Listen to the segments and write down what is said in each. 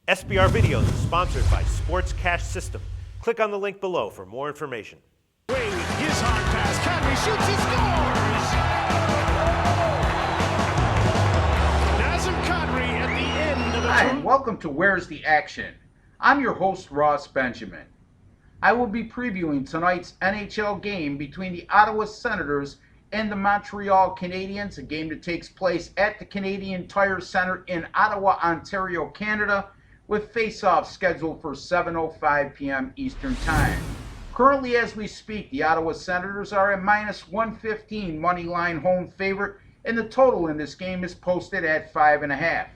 SBR Videos is sponsored by Sports Cash System. Click on the link below for more information. Wade, his hard pass, Conley shoots, he scores! Nazem Kadri at the end of the Hi, and welcome to Where's the Action? I'm your host, Ross Benjamin. I will be previewing tonight's NHL game between the Ottawa Senators and the Montreal Canadiens, a game that takes place at the Canadian Tire Center in Ottawa, Ontario, Canada, with face-offs scheduled for 7:05 p.m. Eastern Time. Currently, as we speak, the Ottawa Senators are a -115 money line home favorite, and the total in this game is posted at 5.5.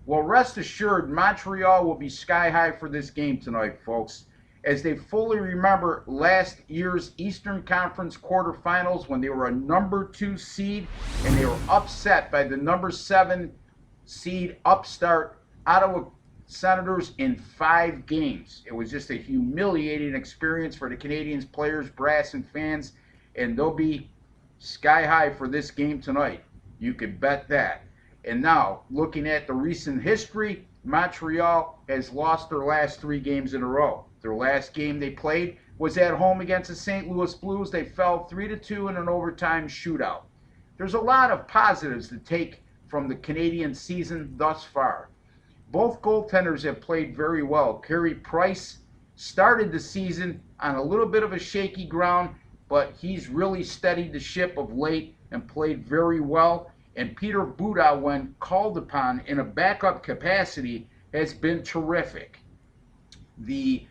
Well, rest assured, Montreal will be sky high for this game tonight, folks, as they fully remember last year's Eastern Conference quarterfinals when they were a number 2 seed and they were upset by the number 7 seed upstart Ottawa Senators in 5 games. It was just a humiliating experience for the Canadiens players, brass, and fans, and they'll be sky high for this game tonight. You can bet that. And now, looking at the recent history, Montreal has lost their last 3 games in a row. Their last game they played was at home against the St. Louis Blues. They fell 3-2 in an overtime shootout. There's a lot of positives to take from the Canadian season thus far. Both goaltenders have played very well. Carey Price started the season on a little bit of a shaky ground, but he's really steadied the ship of late and played very well. And Peter Buda, when called upon in a backup capacity, has been terrific. The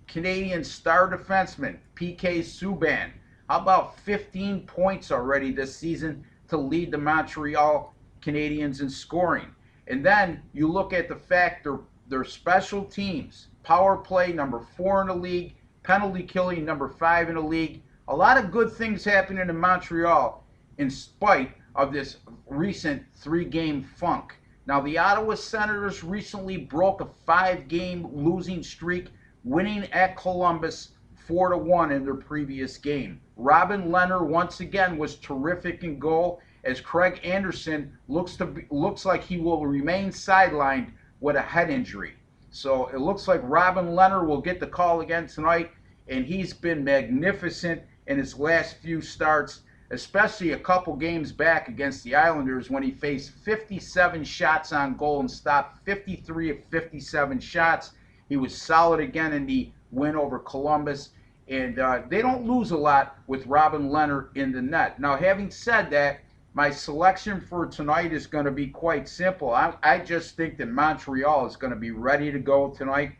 Canadian star defenseman, PK Subban, how about 15 points already this season to lead the Montreal Canadiens in scoring? And then you look at the fact their special teams, power play number 4 in the league, penalty killing number 5 in the league. A lot of good things happening in Montreal in spite of this recent 3-game funk. Now, the Ottawa Senators recently broke a 5-game losing streak, winning at Columbus 4-1 in their previous game. Robin Lehner once again was terrific in goal, as Craig Anderson looks like he will remain sidelined with a head injury. So it looks like Robin Lehner will get the call again tonight, and he's been magnificent in his last few starts, especially a couple games back against the Islanders when he faced 57 shots on goal and stopped 53 of 57 shots. He was solid again in the win over Columbus, and they don't lose a lot with Robin Lehner in the net. Now, having said that, my selection for tonight is going to be quite simple. I just think that Montreal is going to be ready to go tonight.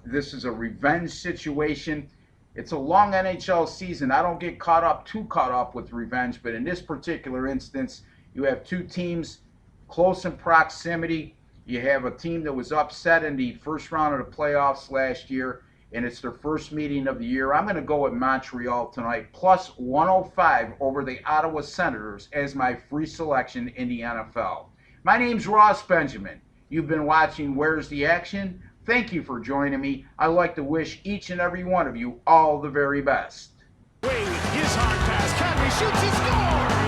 This is a revenge situation. It's a long NHL season. I don't get too caught up with revenge, but in this particular instance, you have 2 teams close in proximity. You have a team that was upset in the first round of the playoffs last year, and it's their first meeting of the year. I'm going to go with Montreal tonight, plus 105 over the Ottawa Senators as my free selection in the NFL. My name's Ross Benjamin. You've been watching Where's the Action? Thank you for joining me. I'd like to wish each and every one of you all the very best. Wade, his hard pass, Conley shoots, he scores!